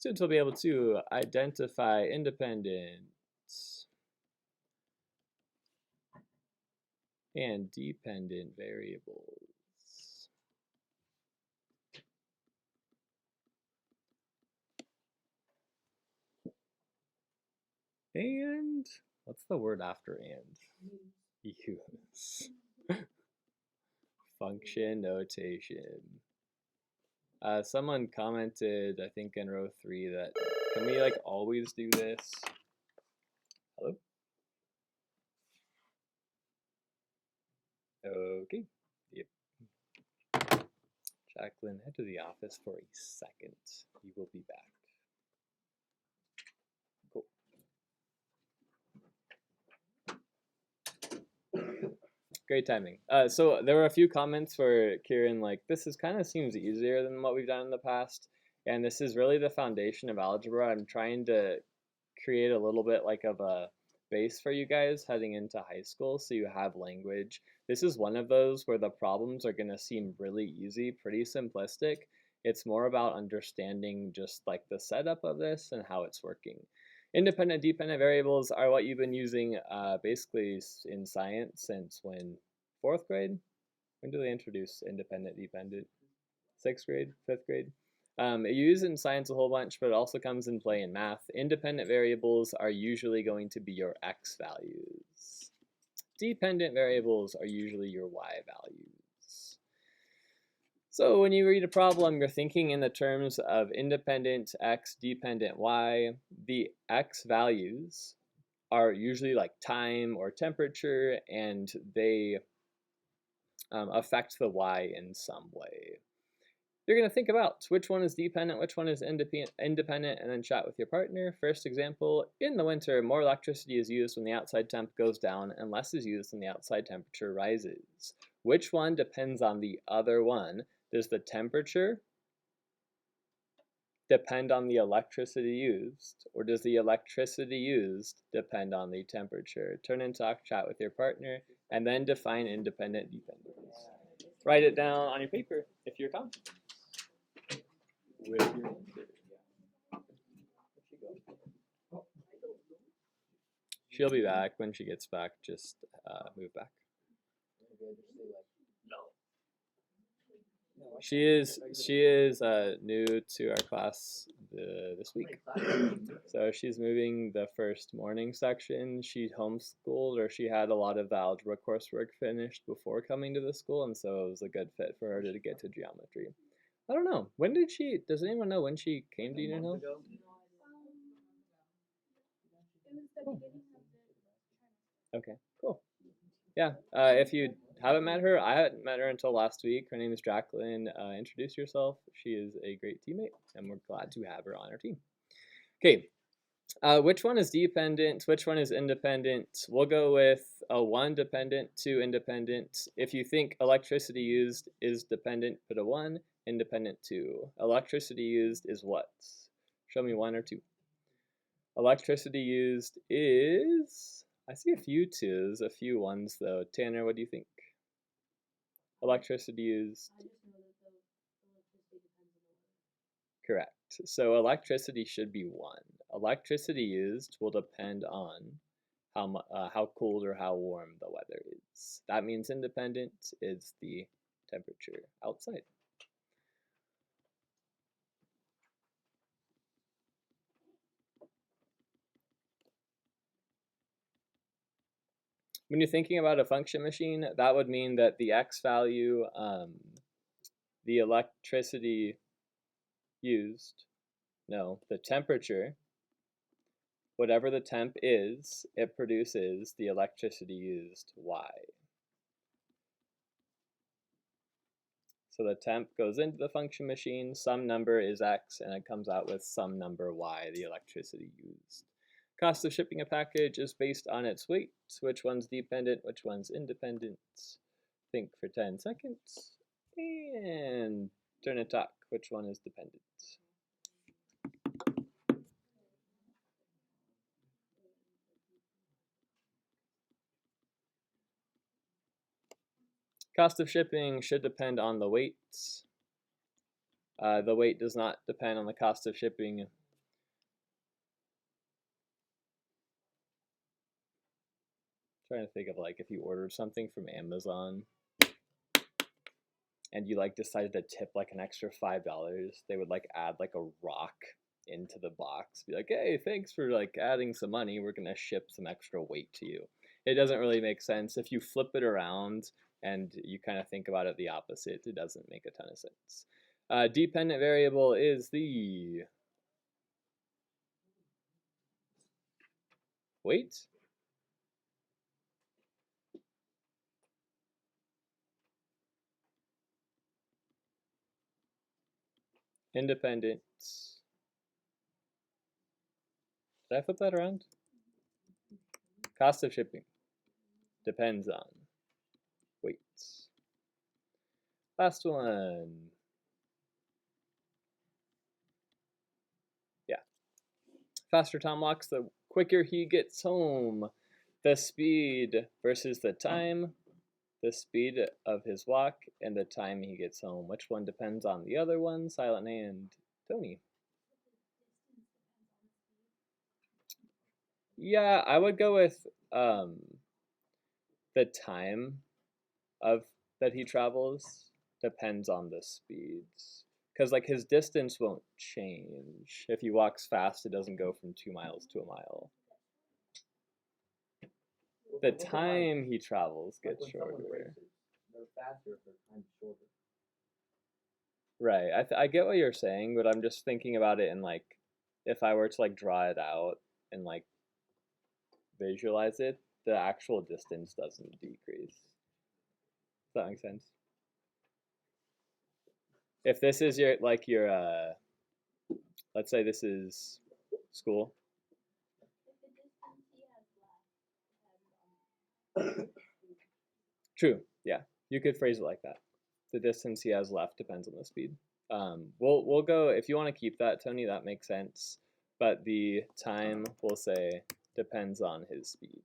Students will be able to identify independent and dependent variables. And what's the word after and? Use. Function notation. Someone commented, I think in row 3, that can we like always do this? Hello? Okay. Yep. Jacqueline, head to the office for a second. You will be back. Cool. Great timing. So there were a few comments for Kieran, like, this is kind of seems easier than what we've done in the past. And this is really the foundation of algebra. I'm trying to create a little bit like of a base for you guys heading into high school so you have language. This is one of those where the problems are going to seem really easy, pretty simplistic. It's more about understanding just like the setup of this and how it's working. Independent, dependent variables are what you've been using basically in science since when? 4th grade? When do they introduce independent, dependent? 6th grade? 5th grade? You use it in science a whole bunch, but it also comes in play in math. Independent variables are usually going to be your x values. Dependent variables are usually your y values. So when you read a problem, you're thinking in the terms of independent x, dependent y. The x values are usually like time or temperature, and they affect the y in some way. You're going to think about which one is dependent, which one is independent, and then chat with your partner. First example, in the winter, more electricity is used when the outside temp goes down and less is used when the outside temperature rises. Which one depends on the other one? Does the temperature depend on the electricity used, or does the electricity used depend on the temperature? Turn and talk, chat with your partner, and then define independent dependence. Write it down on your paper if you're confident. With your answer. She'll be back. When she gets back, just move back. She is new to our class this week, so she's moving the first morning section. She homeschooled, or she had a lot of the algebra coursework finished before coming to the school, and so it was a good fit for her to get to geometry. I don't know. When did she? Does anyone know when she came to Union Hill? Cool. Okay, cool. Yeah, if you haven't met her, I hadn't met her until last week. Her name is Jacqueline. Introduce yourself. She is a great teammate, and we're glad to have her on our team. Okay, which one is dependent? Which one is independent? We'll go with a 1 dependent, 2 independent. If you think electricity used is dependent, put a 1. Independent 2. Electricity used is what? Show me 1 or 2. Electricity used is, I see a few 2s, a few 1s though. Tanner, what do you think? Electricity used. Correct. So electricity should be 1. Electricity used will depend on how cold or how warm the weather is. That means independent is the temperature outside. When you're thinking about a function machine, that would mean that the x value, the electricity used, no, the temperature, whatever the temp is, it produces the electricity used, y. So the temp goes into the function machine, some number is x, and it comes out with some number y, the electricity used. Cost of shipping a package is based on its weight. Which one's dependent, which one's independent? Think for 10 seconds. And turn and talk. Which one is dependent? Cost of shipping should depend on the weight. The weight does not depend on the cost of shipping trying to think of like if you ordered something from Amazon and you like decided to tip like an extra $5, they would like add like a rock into the box, be like, hey, thanks for like adding some money, we're gonna ship some extra weight to you. It doesn't really make sense. If you flip it around and you kind of think about it the opposite, it doesn't make a ton of sense. Dependent variable is the weight. Independent. Did I flip that around? Cost of shipping depends on weight. Last one. Yeah. Faster Tom walks, the quicker he gets home. The speed versus the time. The speed of his walk and the time he gets home. Which one depends on the other one? Silent and Tony. Yeah, I would go with the time of that he travels depends on the speeds. Because like his distance won't change. If he walks fast, it doesn't go from 2 miles to a mile. The time he travels gets shorter. They're faster if their time's shorter. Right. I get what you're saying, but I'm just thinking about it in like if I were to like draw it out and like visualize it, the actual distance doesn't decrease. Does that make sense? If this is your like your let's say this is school. True. Yeah. You could phrase it like that. The distance he has left depends on the speed. We'll go if you want to keep that, Tony, that makes sense. But the time we'll say depends on his speed.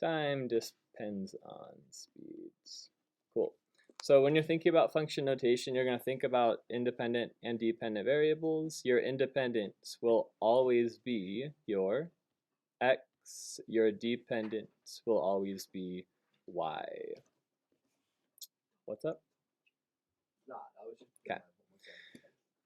Time depends on speeds. Cool. So when you're thinking about function notation, you're going to think about independent and dependent variables. Your independence will always be your x. Your dependence will always be y. What's up? Okay.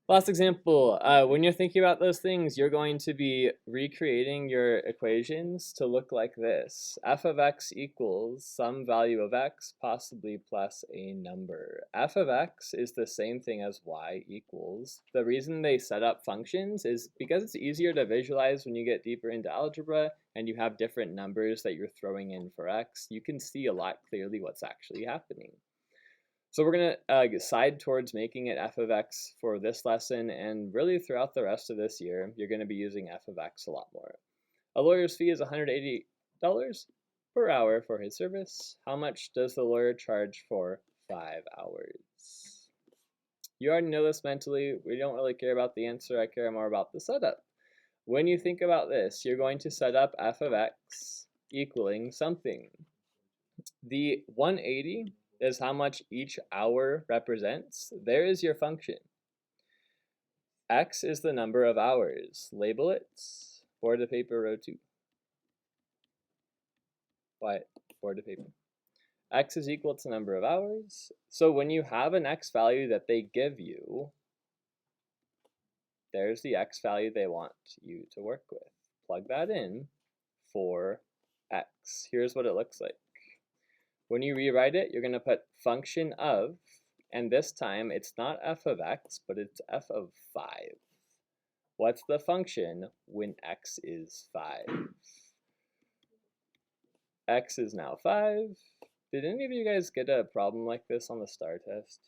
Last example, when you're thinking about those things, you're going to be recreating your equations to look like this. F of x equals some value of x, possibly plus a number. F of x is the same thing as y equals. The reason they set up functions is because it's easier to visualize when you get deeper into algebra and you have different numbers that you're throwing in for x. You can see a lot clearly what's actually happening. So we're going to side towards making it f of x for this lesson, and really throughout the rest of this year, you're going to be using f of x a lot more. A lawyer's fee is $180 per hour for his service. How much does the lawyer charge for 5 hours? You already know this mentally. We don't really care about the answer. I care more about the setup. When you think about this, you're going to set up f of x equaling something. The 180 is how much each hour represents. There is your function. X is the number of hours. Label it. Board of paper, row 2. Quiet. Board of paper. X is equal to the number of hours. So when you have an X value that they give you, there's the X value they want you to work with. Plug that in for X. Here's what it looks like. When you rewrite it, you're going to put function of, and this time it's not f of x, but it's f of 5. What's the function when x is 5? X is now 5. Did any of you guys get a problem like this on the STAR test?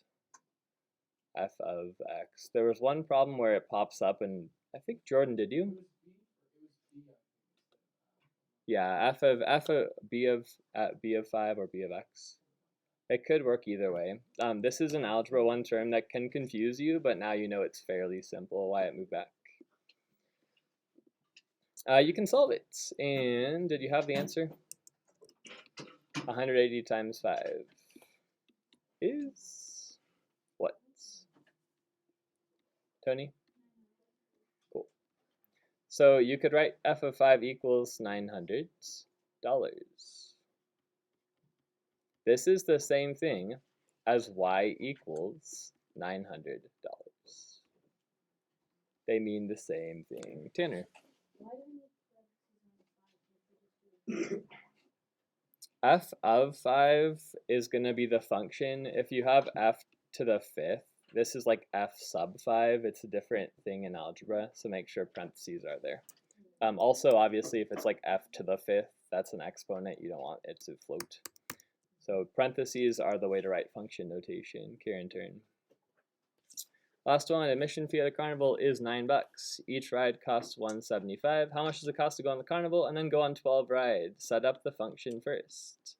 F of x. There was one problem where it pops up, and I think Jordan, did you? Yeah, b of 5 or b of x. It could work either way. This is an Algebra 1 term that can confuse you, but now you know it's fairly simple why it moved back. You can solve it. And did you have the answer? 180 times 5 is what? Tony? Cool. So you could write f of 5 equals $900. This is the same thing as y equals $900. They mean the same thing. Tanner. F of 5 is going to be the function. If you have f to the 5th, this is like f sub 5. It's a different thing in algebra, so make sure parentheses are there. Also, obviously, if it's like f to the 5th, that's an exponent. You don't want it to float. So parentheses are the way to write function notation. Kieran, turn. Last one, admission fee at the carnival is $9. Each ride costs $175. How much does it cost to go on the carnival and then go on 12 rides? Set up the function first.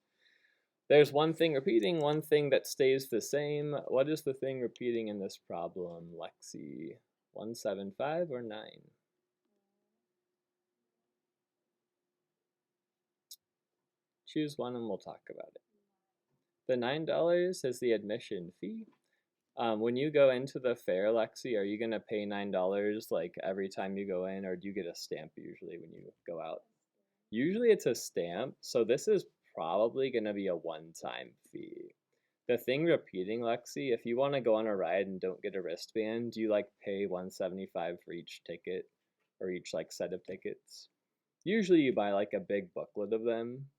There's one thing repeating, one thing that stays the same. What is the thing repeating in this problem, Lexi? 175 or 9? Choose one and we'll talk about it. The $9 is the admission fee. When you go into the fair, Lexi, are you going to pay $9 like every time you go in, or do you get a stamp usually when you go out? Usually it's a stamp, so this is probably going to be a one-time fee. The thing repeating, Lexi, if you want to go on a ride and don't get a wristband, do you like pay $175 for each ticket or each like set of tickets? Usually you buy like a big booklet of them.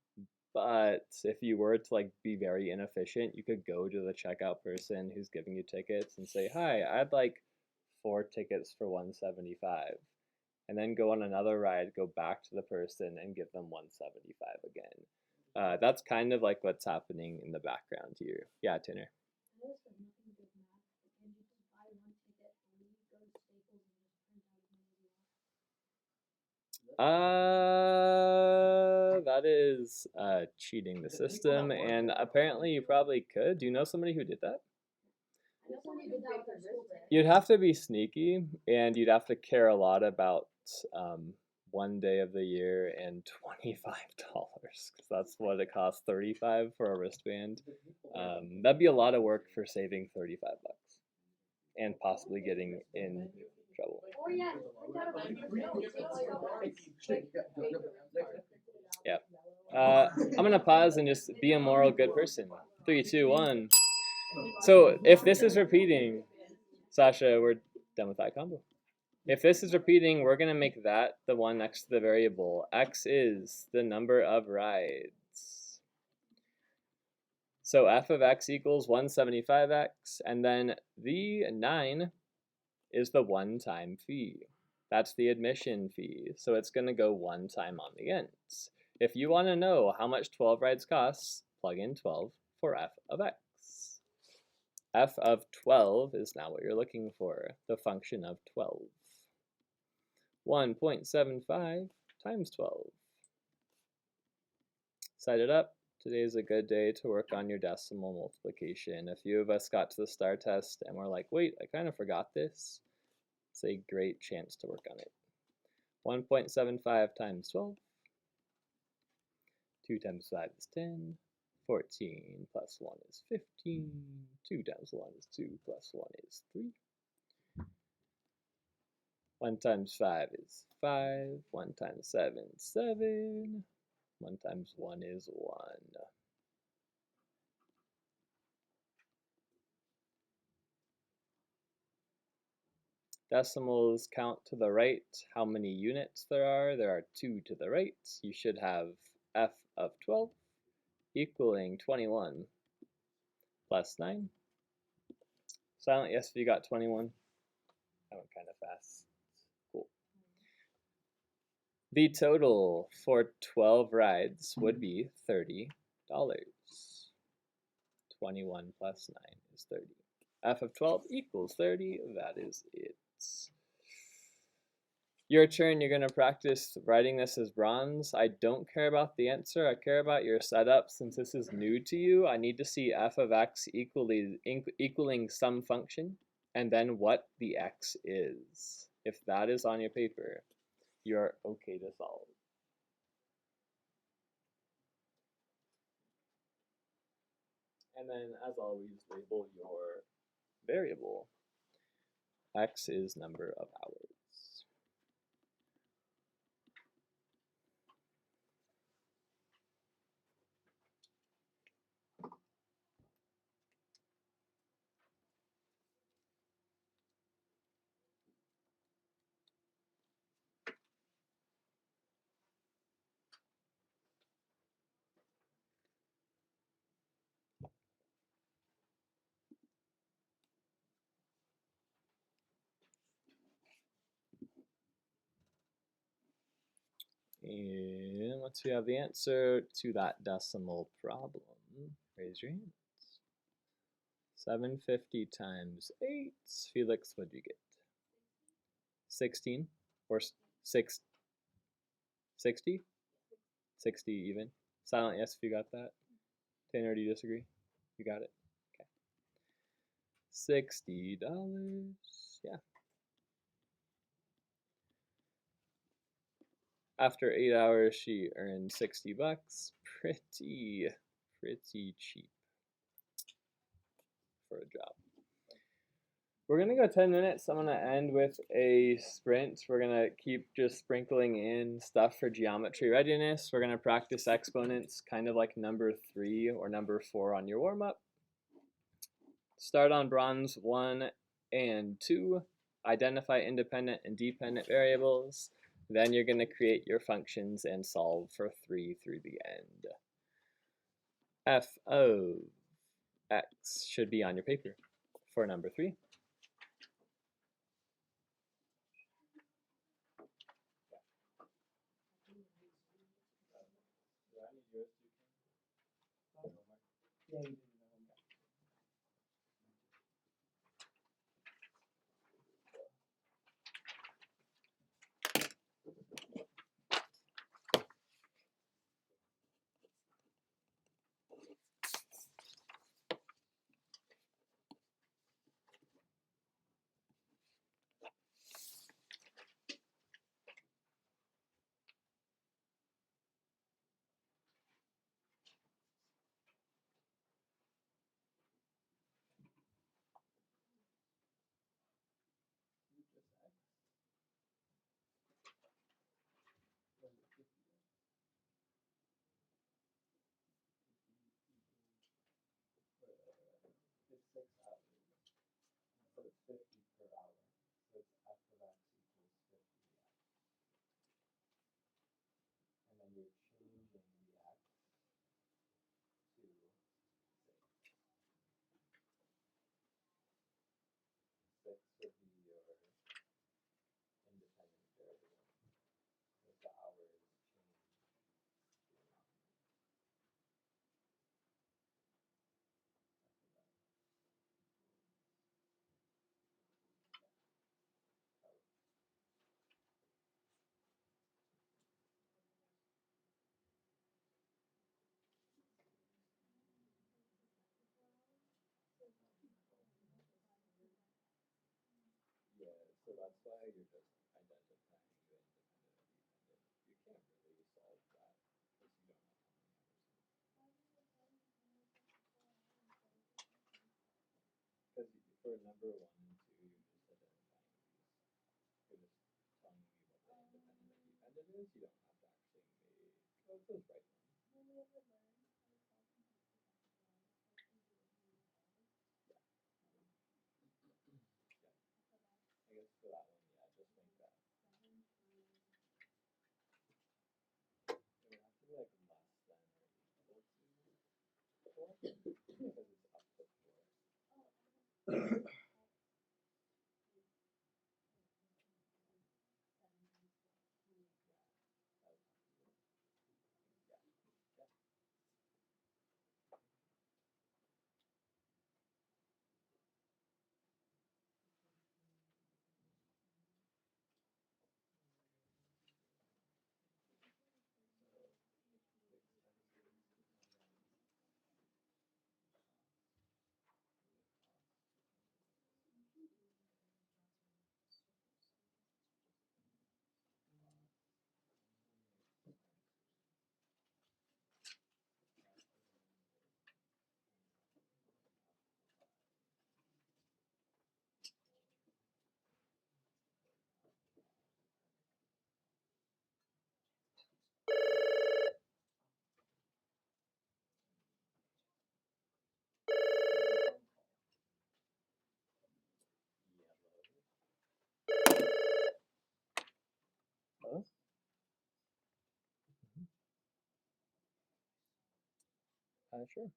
But if you were to like be very inefficient, you could go to the checkout person who's giving you tickets and say, "Hi, I'd like 4 tickets for $175." And then go on another ride, go back to the person and give them $175 again. That's kind of like what's happening in the background here. Yeah, Tanner. That is cheating the system, and apparently you probably could. Do you know somebody who did that? You'd have to be sneaky, and you'd have to care a lot about one day of the year and $25, because that's what it costs. $35 for a wristband. That'd be a lot of work for saving $35, and possibly getting in trouble. Yeah. I'm gonna pause and just be a moral good person. 3, 2, 1. So if this is repeating, Sasha, we're done with that combo. If this is repeating, we're gonna make that the one next to the variable. X is the number of rides. So f of x equals 175x, and then the 9 is the one-time fee. That's the admission fee, so it's going to go one time on the ends. If you want to know how much 12 rides costs, plug in 12 for f of x. F of 12 is now what you're looking for, the function of 12. 1.75 times 12. Set it up. Today is a good day to work on your decimal multiplication. A few of us got to the STAR test and we're like, wait, I kind of forgot this. It's a great chance to work on it. 1.75 times 12. 2 times 5 is 10. 14 plus 1 is 15. 2 times 1 is 2 plus 1 is 3. 1 times 5 is 5. 1 times 7 is 7. 1 times 1 is 1. Decimals count to the right how many units there are. There are 2 to the right. You should have f of 12 equaling 21 plus 9. Silent yes if you got 21. That went kind of fast. Cool. The total for 12 rides would be $30. 21 plus 9 is 30. F of 12 equals 30. That is it. Your turn. You're going to practice writing this as bronze. I don't care about the answer. I care about your setup. Since this is new to you, I need to see f of x equaling some function, and then what the x is. If that is on your paper, you're okay to solve. And then, as always, label your variable. X is number of hours. And once we have the answer to that decimal problem, raise your hands. 750 times 8. Felix, what'd you get? 16? Or 6? 60? 60 even. Silent yes if you got that. Tanner, do you disagree? You got it? Okay. $60. Yeah. After 8 hours, she earned $60. Pretty cheap for a job. We're gonna go 10 minutes. I'm gonna end with a sprint. We're gonna keep just sprinkling in stuff for geometry readiness. We're gonna practice exponents, kind of like number 3 or number 4 on your warm-up. Start on bronze 1 and 2. Identify independent and dependent variables. Then you're gonna create your functions and solve for 3 through the end. F of x should be on your paper for number 3. So that's why you're just identifying the independent and dependent. You can't really solve that because you don't know how many hours. Because for number 1 and 2, you're just identifying these. You're just telling me what the independent and dependent is. You don't have to actually make. Oh, it says right one. I guess for that one, yeah, just make that. It would have to be like less than or equal to 4 because it's up to 4. Hello? Sure.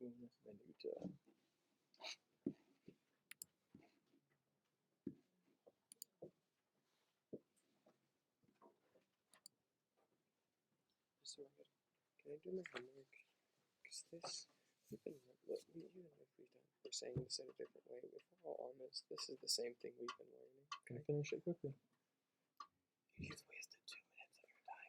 Minute. So can I do my homework? Because this, we've been, even if we're saying this in a different way, if we're all honest, this is the same thing we've been learning. Can I finish it quickly? You've wasted 2 minutes of your time.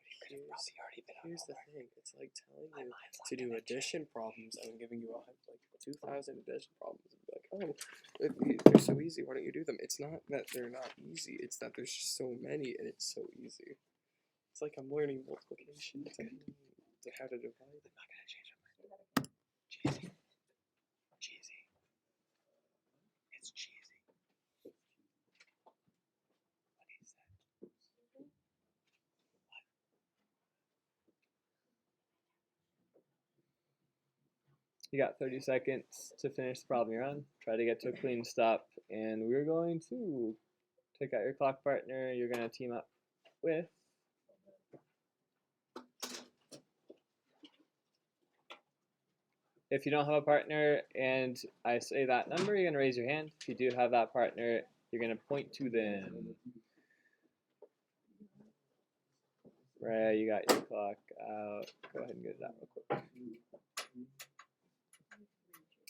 Here's the thing. It's like telling you to do addition problems and giving you like 2,000 addition problems and be like, oh, they're so easy. Why don't you do them? It's not that they're not easy. It's that there's just so many and it's so easy. It's like I'm learning multiplication to how to divide. I'm not gonna change my mind. Cheesy. Cheesy. It's cheesy. What is that? You got 30 seconds to finish the problem you're on. Try to get to a clean stop, and we're going to take out your clock partner. You're going to team up with if you don't have a partner and I say that number, you're going to raise your hand. If you do have that partner, you're going to point to them. Right, you got your clock out. Go ahead and get it out real quick.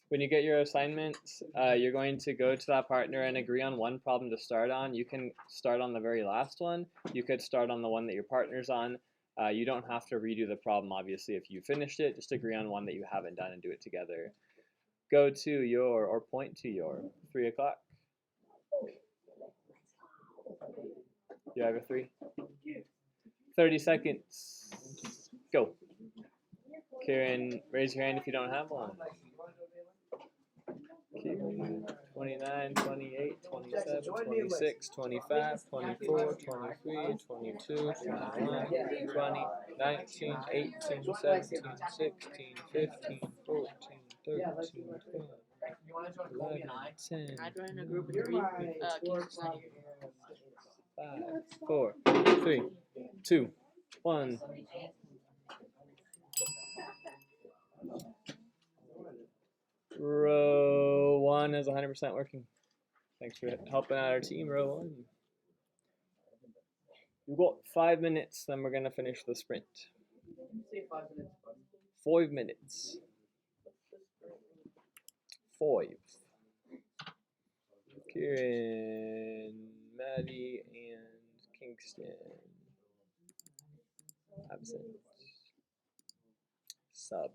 When you get your assignments, you're going to go to that partner and agree on one problem to start on. You can start on the very last one. You could start on the one that your partner's on. You don't have to redo the problem, obviously, if you finished it. Just agree on one that you haven't done and do it together. Go to your, or point to your, 3 o'clock. You have a 3? 30 seconds. Go. Kieran, raise your hand if you don't have one. 29, 28, 27, 26, 25, 24, 23, 22, 21, 20, 19, 18, 17, 16, 15, 14, 13, 12, 11, 10, I joined a group of 3. King's not here. 5, 4, 3, 2, 1. Row 1 is 100% working. Thanks for helping out our team, row 1. We've got 5 minutes, then we're going to finish the sprint. Say 5 minutes. 5 minutes. 5. Kieran, Maddie, and Kingston. Absent. Sub.